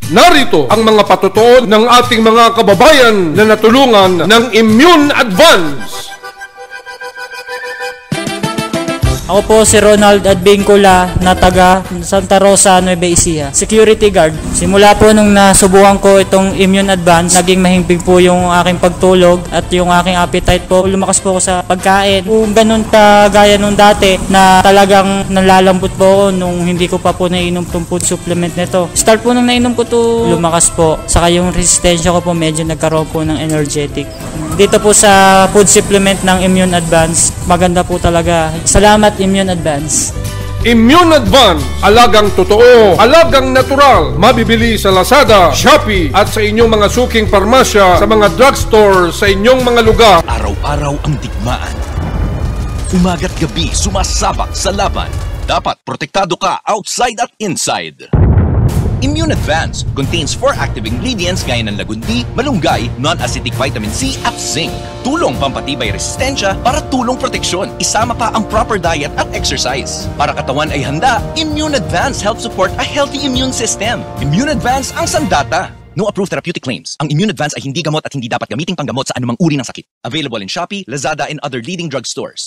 Narito ang mga patutuon ng ating mga kababayan na natulungan ng Immune Advance. Ako po si Ronald Advincula na taga Santa Rosa, Nueva Ecija. Security guard. Simula po nung nasubukan ko itong Immune Advance, naging mahimbing po yung aking pagtulog at yung aking appetite po. Lumakas po ako sa pagkain. Kung ganun gaya nung dati na talagang nalalambot po ako nung hindi ko pa po nainom itong food supplement nito. Start po nung nainom ko to, lumakas po. Saka yung resistensya ko po medyo nagkaroon po ng energetic. Dito po sa food supplement ng Immune Advance, maganda po talaga. Salamat Immune Advance. Immune Advance, alagang totoo, alagang natural. Mabibili sa Lazada, Shopee at sa inyong mga suking parmasya, sa mga drugstore, sa inyong mga lugar. Araw-araw ang digmaan. Umaga't gabi sumasabak sa laban. Dapat protektado ka outside at inside. Immune Advance contains 4 active ingredients gaya ng lagundi, malunggay, non-acidic vitamin C at zinc. Tulong pampatibay resistensya para tulong proteksyon. Isama pa ang proper diet at exercise. Para katawan ay handa, Immune Advance helps support a healthy immune system. Immune Advance ang sandata. No approved therapeutic claims. Ang Immune Advance ay hindi gamot at hindi dapat gamiting panggamot sa anumang uri ng sakit. Available in Shopee, Lazada, and other leading drugstores.